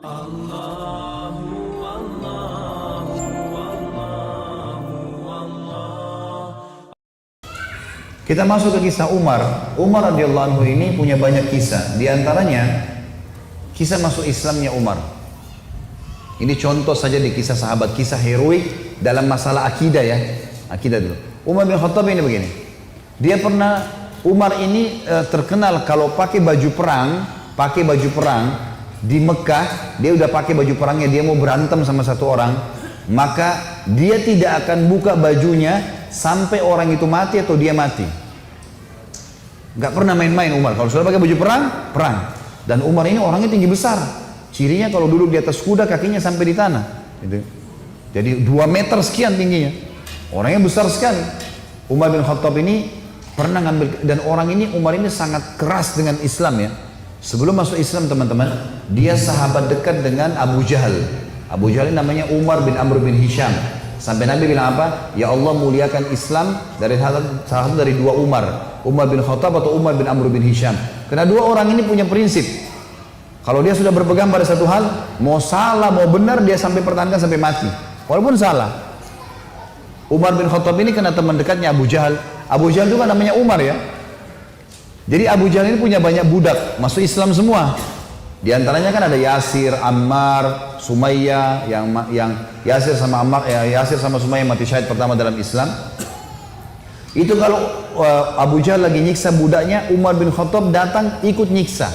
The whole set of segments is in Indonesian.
Allahu Allahu Allahu Allah. Kita masuk ke kisah Umar. Umar radhiyallahu anhu ini punya banyak kisah. Di antaranya kisah masuk Islamnya Umar. Ini contoh saja di kisah sahabat, kisah heroik dalam masalah akidah ya. Akidah dulu. Umar bin Khattab ini begini. Dia pernah, Umar ini terkenal kalau pakai baju perang di Mekah, dia udah pakai baju perangnya, dia mau berantem sama satu orang, maka dia tidak akan buka bajunya sampai orang itu mati atau dia mati. Gak pernah main-main Umar. Kalau sudah pakai baju perang, perang. Dan Umar ini orangnya tinggi besar. Cirinya kalau duduk di atas kuda kakinya sampai di tanah. Gitu. Jadi 2 meter sekian tingginya. Orangnya besar sekali. Umar bin Khattab ini pernah ngambil, dan orang ini, Umar ini sangat keras dengan Islam ya. Sebelum masuk Islam teman-teman, dia sahabat dekat dengan Abu Jahal. Abu Jahal ini namanya Umar bin Amr bin Hisham. Sampai Nabi bilang apa? Ya Allah muliakan Islam dari salah satu dari 2 Umar. Umar bin Khattab atau Umar bin Amr bin Hisham. Karena 2 orang ini punya prinsip. Kalau dia sudah berpegang pada satu hal, mau salah mau benar dia sampai pertahankan sampai mati. Walaupun salah. Umar bin Khattab ini kena teman dekatnya Abu Jahal. Abu Jahal juga namanya Umar ya. Jadi Abu Jahal ini punya banyak budak, masuk Islam semua. Di antaranya kan ada Yasir, Ammar, Sumayyah, yang Yasir sama Ammar, Yasir sama Sumayyah mati syahid pertama dalam Islam. Itu kalau Abu Jahal lagi nyiksa budaknya, Umar bin Khattab datang ikut nyiksa.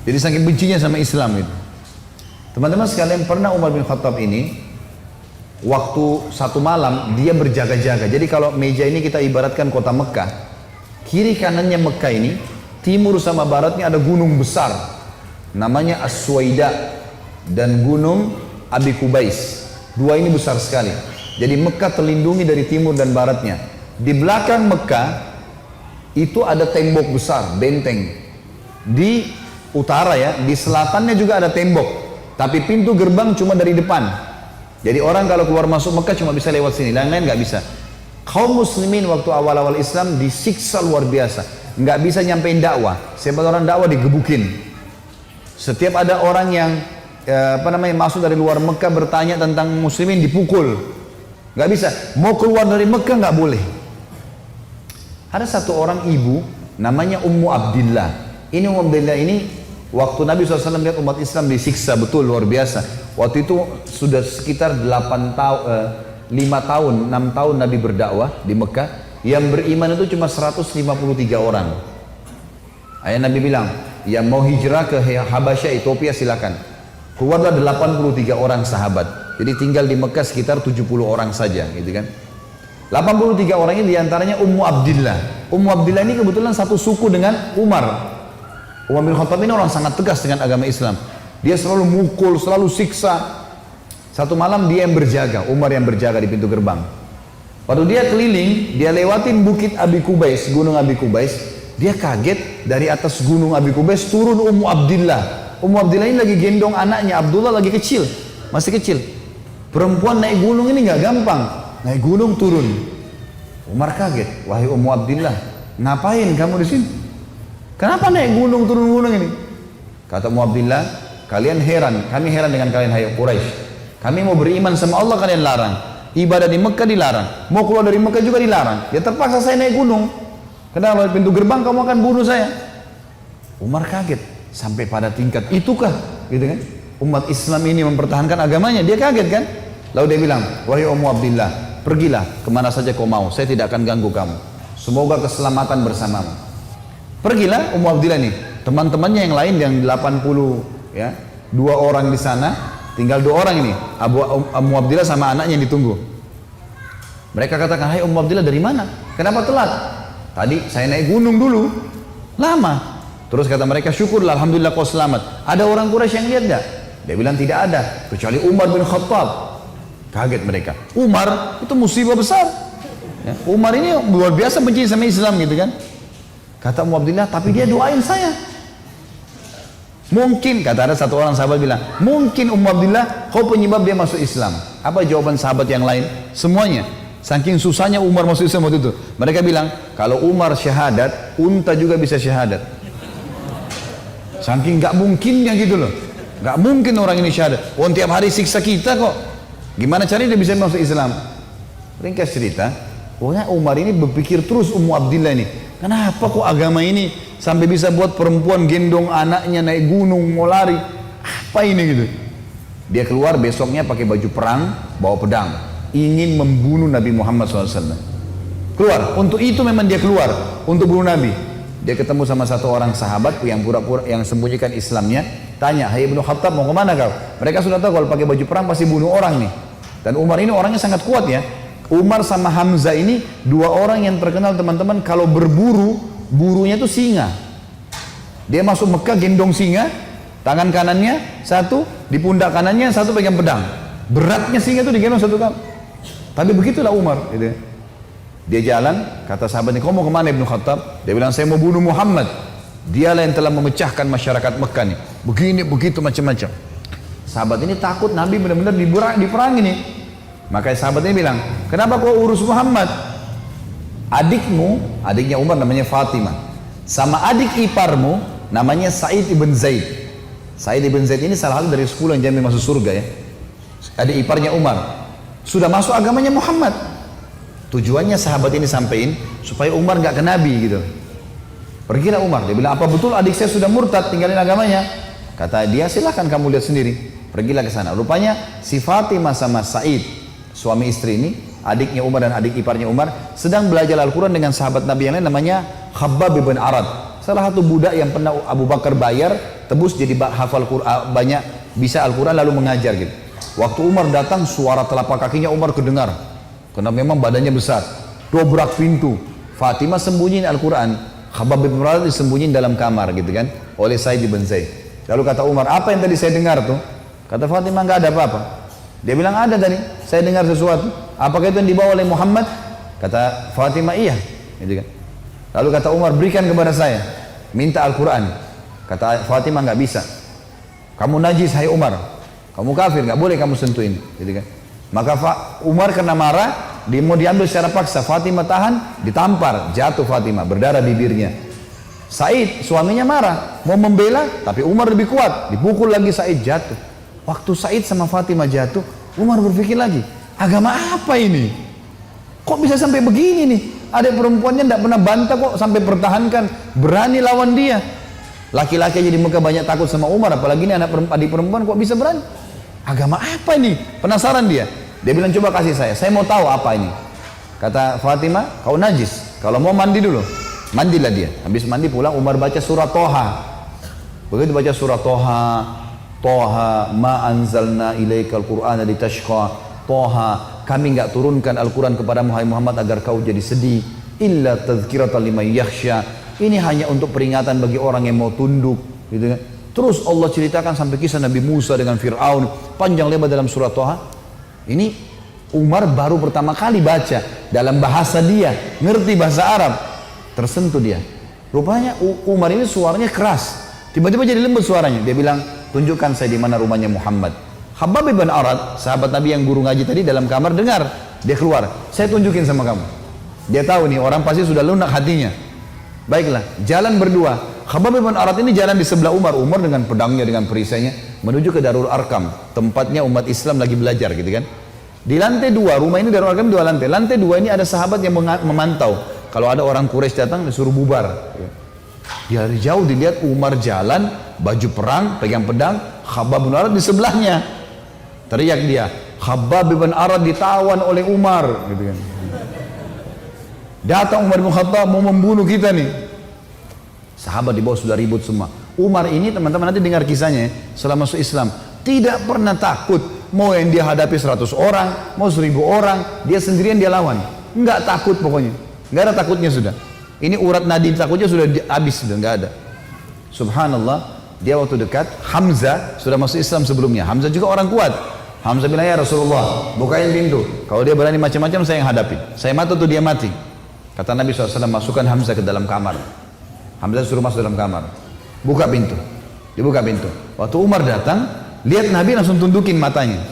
Jadi saking bencinya sama Islam itu. Teman-teman sekalian, pernah Umar bin Khattab ini waktu satu malam dia berjaga-jaga. Jadi kalau meja ini kita ibaratkan kota Mekah, kiri kanannya Mekah ini, timur sama baratnya ada gunung besar namanya As-Suwaida dan gunung Abi Kubais. 2 ini besar sekali. Jadi Mekah terlindungi dari timur dan baratnya. Di belakang Mekah itu ada tembok besar, benteng. Di utara ya, di selatannya juga ada tembok, tapi pintu gerbang cuma dari depan. Jadi orang kalau keluar masuk Mekah cuma bisa lewat sini, lain-lain nggak bisa. Kaum muslimin waktu awal-awal Islam disiksa luar biasa, nggak bisa nyampein dakwah. Siapa orang dakwah digebukin. Setiap ada orang yang masuk dari luar Mekah bertanya tentang muslimin dipukul, nggak bisa. Mau keluar dari Mekah nggak boleh. Ada satu orang ibu namanya Ummu Abdillah. Ini Ummu Abdillah ini waktu Nabi SAW lihat umat Islam disiksa betul luar biasa. Waktu itu sudah sekitar 5 tahun, 6 tahun Nabi berdakwah di Mekah. Yang beriman itu cuma 153 orang. Ayah Nabi bilang, yang mau hijrah ke Habasyah, Ethiopia silakan. Keluarlah 83 orang sahabat. Jadi tinggal di Mekah sekitar 70 orang saja, gitu kan. 83 orang ini diantaranya Ummu Abdillah. Ummu Abdillah ini kebetulan satu suku dengan Umar. Umar bin Khattab ini orang sangat tegas dengan agama Islam. Dia selalu mukul, selalu siksa. Satu malam dia yang berjaga, Umar yang berjaga di pintu gerbang. Waktu dia keliling, dia lewatin bukit Abi Kubais, gunung Abi Kubais. Dia kaget, dari atas gunung Abi Kubais turun Ummu Abdillah. Ummu Abdillah ini lagi gendong anaknya, Abdullah lagi kecil, masih kecil. Perempuan naik gunung ini nggak gampang, naik gunung turun. Umar kaget, wahai Ummu Abdillah, ngapain kamu di sini? Kenapa naik gunung turun gunung ini? Kata Ummu Abdillah, kalian heran, kami heran dengan kalian hai Quraisy. Kami mau beriman sama Allah kalian larang. Ibadah di Mekah dilarang. Mau keluar dari Mekah juga dilarang. Ya terpaksa saya naik gunung. Karena kalau pintu gerbang kamu akan bunuh saya. Umar kaget sampai pada tingkat itukah, gitu kan? Umat Islam ini mempertahankan agamanya, dia kaget kan? Lalu dia bilang, wahai Ummu Abdillah, pergilah kemana saja kau mau, saya tidak akan ganggu kamu. Semoga keselamatan bersamamu. Pergilah Ummu Abdillah nih, teman-temannya yang lain yang 80 ya, 2 orang di sana, tinggal 2 orang ini, Ummu Abdillah sama anaknya yang ditunggu. Mereka katakan, hai Ummu Abdillah dari mana? Kenapa telat? Tadi saya naik gunung dulu, lama. Terus kata mereka, syukurlah, alhamdulillah kau selamat. Ada orang Quraisy yang lihat gak? Dia bilang tidak ada, kecuali Umar bin Khattab. Kaget mereka. Umar itu musibah besar. Ya, Umar ini luar biasa benci sama Islam gitu kan. Kata Ummu Abdillah, tapi dia doain saya. Mungkin, kata ada satu orang sahabat bilang, mungkin Ummu Abdillah kau penyebab dia masuk Islam. Apa jawaban sahabat yang lain? Semuanya. Saking susahnya Umar masuk Islam waktu itu. Mereka bilang, kalau Umar syahadat, unta juga bisa syahadat. Saking gak mungkinnya gitu loh. Gak mungkin orang ini syahadat. Oh, tiap hari siksa kita kok. Gimana caranya dia bisa masuk Islam? Ringkas cerita, pokoknya Umar ini berpikir terus Ummu Abdillah ini. Kenapa kok agama ini sampai bisa buat perempuan gendong anaknya naik gunung mau lari? Apa ini gitu? Dia keluar besoknya pakai baju perang, bawa pedang, ingin membunuh Nabi Muhammad SAW. Keluar, untuk itu memang dia keluar, untuk bunuh Nabi. Dia ketemu sama satu orang sahabat yang pura-pura yang sembunyikan Islamnya, tanya, "Hai Ibnu Khattab, mau kemana kau?" Mereka sudah tahu kalau pakai baju perang pasti bunuh orang nih. Dan Umar ini orangnya sangat kuat ya. Umar sama Hamzah ini dua orang yang terkenal teman-teman kalau berburu, burunya itu singa. Dia masuk Mekah gendong singa, tangan kanannya satu, di pundak kanannya satu pegang pedang. Beratnya singa itu digendong satu kali. Tapi begitulah Umar. Gitu. Dia jalan, kata sahabatnya, "Kau mau kemana Ibnu Khattab?" Dia bilang, "Saya mau bunuh Muhammad. Dialah yang telah memecahkan masyarakat Mekah nih. Begini, begitu, macam-macam." Sahabat ini takut Nabi benar-benar diperangi nih. Makanya sahabat ini bilang, "Kenapa kau urus Muhammad? Adikmu," adiknya Umar namanya Fatimah, "sama adik iparmu namanya Sa'id ibn Zaid." Sa'id ibn Zaid ini salah satu dari 10 yang jamin masuk surga ya. Adik iparnya Umar. Sudah masuk agamanya Muhammad. Tujuannya sahabat ini sampaikan supaya Umar nggak ke Nabi gitu. Pergilah Umar, dia bilang, "Apa betul adik saya sudah murtad tinggalin agamanya?" Kata dia, "Silahkan kamu lihat sendiri." Pergilah ke sana. Rupanya si Fatimah sama Sa'id, suami istri ini, adiknya Umar dan adik iparnya Umar, sedang belajar Al-Quran dengan sahabat Nabi yang lain namanya Khabbab bin Arad. Salah satu budak yang pernah Abu Bakar bayar, tebus jadi hafal Quran, banyak bisa Al-Quran lalu mengajar gitu. Waktu Umar datang, suara telapak kakinya Umar kedengar. Karena memang badannya besar. Dobrak pintu. Fatimah sembunyiin Al-Quran. Khabbab bin Arad disembunyiin dalam kamar gitu kan. Oleh Sa'id bin Zaid. Lalu kata Umar, "Apa yang tadi saya dengar tuh?" Kata Fatimah, "Nggak ada apa-apa." Dia bilang, "Ada tadi. Saya dengar sesuatu. Apakah itu yang dibawa oleh Muhammad?" Kata Fatimah, "Iya." Gitu kan. Lalu kata Umar, "Berikan kepada saya. Minta Al-Quran." Kata Fatimah, "Nggak bisa. Kamu najis, hai Umar. Kamu kafir, nggak boleh kamu sentuhin." Gitu kan. Maka Umar karena marah, dia mau diambil secara paksa. Fatimah tahan, ditampar, jatuh Fatimah, berdarah bibirnya. Said, suaminya marah, mau membela, tapi Umar lebih kuat, dipukul lagi Said, jatuh. Waktu Said sama Fatimah jatuh, Umar berpikir lagi, agama apa ini? Kok bisa sampai begini nih? Ada perempuannya tidak pernah bantah kok sampai pertahankan, berani lawan dia. Laki-laki aja di Mekah banyak takut sama Umar, apalagi ini adik perempuan kok bisa berani? Agama apa ini? Penasaran dia. Dia bilang, "Coba kasih saya mau tahu apa ini." Kata Fatimah, "Kau najis, kalau mau mandi dulu." Mandilah dia. Habis mandi pulang, Umar baca surah Toha. Begitu baca surah Toha, Toha ma anzalna ilaikal qur'ana litashqa. Toha, kami enggak turunkan Al-Quran kepada Muhammad agar kau jadi sedih. Illa tadhkiratan liman yakhsha. Ini hanya untuk peringatan bagi orang yang mau tunduk, gitu kan. Terus Allah ceritakan sampai kisah Nabi Musa dengan Fir'aun, panjang lebar dalam surah Toha. Ini Umar baru pertama kali baca dalam bahasa dia, ngerti bahasa Arab, tersentuh dia. Rupanya Umar ini suaranya keras, tiba-tiba jadi lembut suaranya. Dia bilang, "Tunjukkan saya di mana rumahnya Muhammad." Khabbab bin Arad, sahabat Nabi yang guru ngaji tadi dalam kamar dengar, dia keluar, "Saya tunjukin sama kamu." Dia tahu nih orang pasti sudah lunak hatinya. Baiklah, jalan berdua. Khabbab bin Arad ini jalan di sebelah Umar. Umar dengan pedangnya, dengan perisainya menuju ke Darul Arkam, tempatnya umat Islam lagi belajar gitu kan. Di lantai 2, rumah ini Darul Arkam 2 lantai. Lantai 2 ini ada sahabat yang memantau. Kalau ada orang Quraisy datang disuruh bubar. Dia dari jauh dilihat Umar jalan, baju perang, pegang pedang, Khabbab bin Arad di sebelahnya. Teriak dia, "Khabbab bin Arad ditawan oleh Umar," gitu kan. Datang Umar bin Khattab mau membunuh kita nih. Sahabat di bawah sudah ribut semua. Umar ini teman-teman nanti dengar kisahnya setelah masuk Islam, tidak pernah takut. Mau yang dia hadapi 100 orang, mau 1000 orang, dia sendirian dia lawan. Enggak takut pokoknya. Enggak ada takutnya sudah. Ini urat nadi takutnya sudah habis, sudah enggak ada. Subhanallah, dia waktu dekat Hamzah sudah masuk Islam sebelumnya. Hamzah juga orang kuat. Hamzah bilang, "Ya Rasulullah, bukain pintu. Kalau dia berani macam-macam saya yang hadapi. Saya mati tuh dia mati." Kata Nabi SAW, "Masukkan Hamzah ke dalam kamar." Hamzah suruh masuk dalam kamar. Buka pintu. Dibuka pintu. Waktu Umar datang, lihat Nabi langsung tundukin matanya.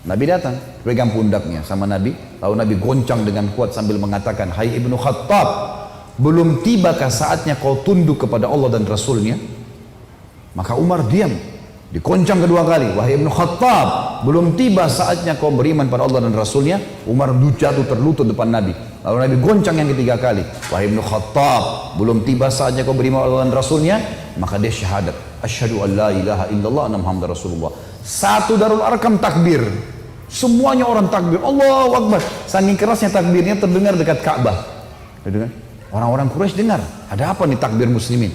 Nabi datang, pegang pundaknya sama Nabi. Lalu Nabi goncang dengan kuat sambil mengatakan, "Hai Ibnu Khattab, belum tibakah saatnya kau tunduk kepada Allah dan Rasulnya?" Maka Umar diam. Dikoncang kedua kali, wahai Ibnu Khattab, belum tiba saatnya kau beriman pada Allah dan Rasulnya. Umar jatuh terlutut depan Nabi. Lalu Nabi goncang yang ketiga kali, wahai Ibnu Khattab, belum tiba saatnya kau beriman pada Allah dan Rasulnya. Maka dia syahadat, asyhadu an la ilaha illallah anna Muhammad Rasulullah. Satu Darul Arkam takbir, semuanya orang takbir, Allahu Akbar. Saking kerasnya takbirnya terdengar dekat Ka'bah. Orang-orang Quraisy dengar, ada apa nih takbir muslimin?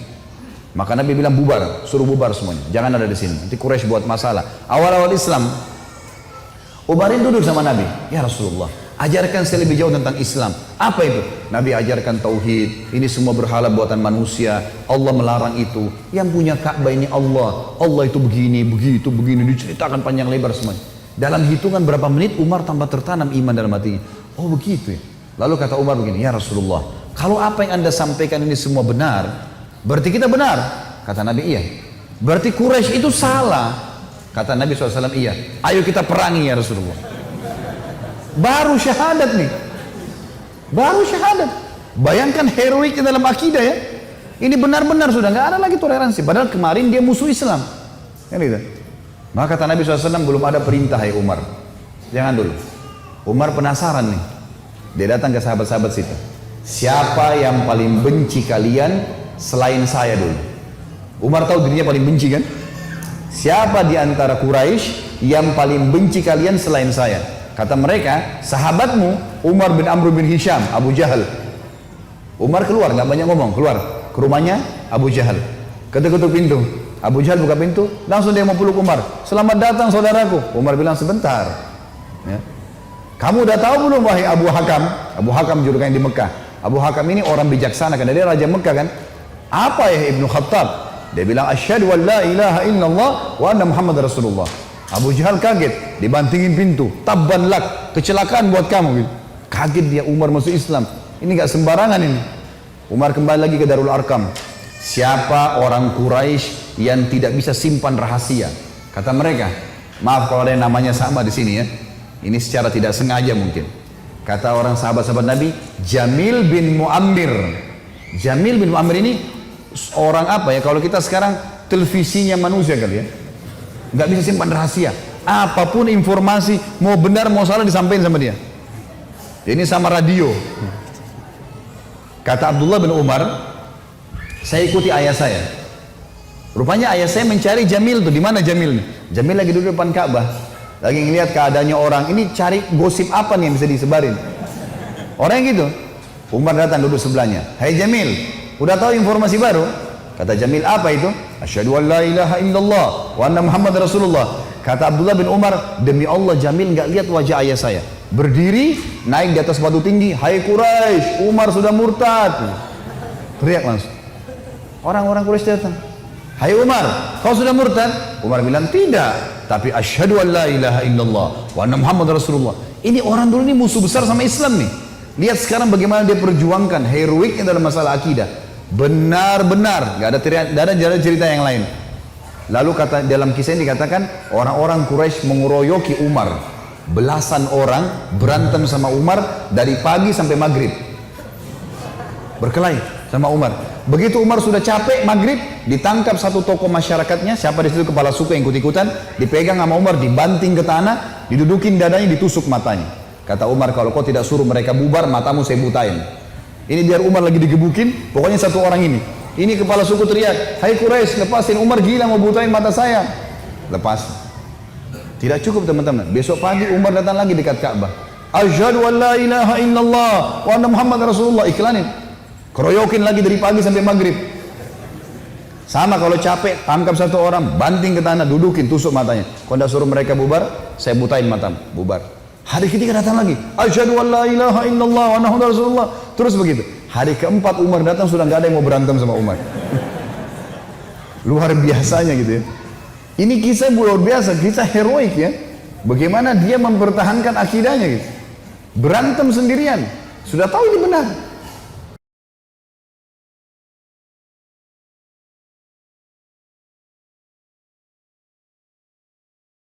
Maka Nabi bilang bubar, suruh bubar semuanya, jangan ada di sini. Nanti Quraisy buat masalah. Awal-awal Islam, Umarin duduk sama Nabi, ya Rasulullah, ajarkan saya lebih jauh tentang Islam. Apa itu? Nabi ajarkan tauhid. Ini semua berhala buatan manusia. Allah melarang itu. Yang punya Ka'bah ini Allah. Allah itu begini, begitu, begini. Diceritakan panjang lebar semuanya. Dalam hitungan berapa menit Umar tambah tertanam iman dalam hatinya. Oh begitu ya. Lalu kata Umar begini, ya Rasulullah, kalau apa yang anda sampaikan ini semua benar, berarti kita benar. Kata Nabi, iya. Berarti Quraisy itu salah. Kata Nabi SAW, iya. Ayo kita perangi ya Rasulullah. Baru syahadat nih. Baru syahadat. Bayangkan heroiknya dalam akidah ya. Ini benar-benar sudah nggak ada lagi toleransi. Padahal kemarin dia musuh Islam. Kan gitu. Maka kata Nabi SAW, belum ada perintah ya Umar. Jangan dulu. Umar penasaran nih. Dia datang ke sahabat-sahabat situ. Siapa yang paling benci kalian selain saya dulu? Umar tahu dirinya paling benci kan? Siapa di antara Quraisy yang paling benci kalian selain saya? Kata mereka, sahabatmu Umar bin Amr bin Hisham, Abu Jahal. Umar keluar, nggak banyak ngomong, keluar ke rumahnya Abu Jahal. Ketuk-ketuk pintu. Abu Jahal buka pintu, langsung dia mau peluk Umar. Selamat datang saudaraku. Umar bilang sebentar. Ya. Kamu udah tahu belum wahai Abu Hakam? Abu Hakam julukannya di Mekah. Abu Hakam ini orang bijaksana karena dia raja Mekah kan. Apa ya Ibnu Khattab? Dia bilang asyhadu an la ilaha illallah wa anna Muhammad Rasulullah. Abu Jahal kaget, dibantingin pintu. Tabban lak, kecelakaan buat kamu gitu. Kaget dia, Umar masuk Islam. Ini gak sembarangan ini. Umar kembali lagi ke Darul Arkam. Siapa orang Quraisy yang tidak bisa simpan rahasia? Kata mereka, maaf kalau ada yang namanya sama di sini ya. Ini secara tidak sengaja mungkin. Kata orang sahabat-sahabat Nabi, Jamil bin Muammir. Jamil bin Muammir ini orang apa ya? Kalau kita sekarang televisinya manusia kali ya. Nggak bisa simpan rahasia. Apapun informasi, mau benar mau salah disampaikan sama dia. Ini sama radio. Kata Abdullah bin Umar, saya ikuti ayah saya. Rupanya ayah saya mencari Jamil tuh. Di mana Jamil nih? Jamil lagi duduk depan Ka'bah. Lagi ngeliat keadaannya orang, ini cari gosip apa nih yang bisa disebarin. Orang yang gitu. Umar datang duduk sebelahnya. Hai Jamil, udah tahu informasi baru? Kata Jamil, apa itu? Asyhadu an la ilaha illallah wa anna Muhammad Rasulullah. Kata Abdullah bin Umar, demi Allah Jamil nggak lihat wajah ayah saya. Berdiri, naik di atas batu tinggi. Hai Quraisy, Umar sudah murtad. Teriak langsung. Orang-orang Quraisy datang. Hai Umar, kau sudah murtad? Umar bilang, tidak. Tapi asyhadu an la ilaha illallah wa anna Muhammad Rasulullah. Ini orang dulu ini musuh besar sama Islam nih. Lihat sekarang bagaimana dia perjuangkan heroiknya dalam masalah akidah. Benar-benar, gak ada cerita yang lain. Lalu kata dalam kisah ini dikatakan orang-orang Quraisy mengeroyoki Umar. Belasan orang berantem sama Umar dari pagi sampai maghrib. Berkelahi sama Umar. Begitu Umar sudah capek maghrib, ditangkap satu tokoh masyarakatnya, siapa di situ kepala suku yang ikut-ikutan, dipegang sama Umar, dibanting ke tanah, didudukin dadanya, ditusuk matanya. Kata Umar, kalau kau tidak suruh mereka bubar, matamu saya butain. Ini biar Umar lagi digebukin, pokoknya satu orang ini. Ini kepala suku teriak, hai Quraisy, lepasin, Umar gila mau butain mata saya. Lepas. Tidak cukup teman-teman. Besok pagi Umar datang lagi dekat Ka'bah. Asyhadu an la ilaha illallah wa anna Muhammad Rasulullah. Iklanin. Keroyokin lagi dari pagi sampai maghrib. Sama kalau capek, tangkap satu orang, banting ke tanah, dudukin, tusuk matanya. Kalau tidak suruh mereka bubar, saya butain matamu. Bubar. Hari ketiga datang lagi. Asyhadu an la ilaha illallah wa anna Muhammad Rasulullah. Terus begitu. Hari keempat Umar datang sudah nggak ada yang mau berantem sama Umar. Luar biasanya gitu ya. Ini kisah luar biasa, kisah heroik ya. Bagaimana dia mempertahankan akidahnya gitu. Berantem sendirian. Sudah tahu ini benar.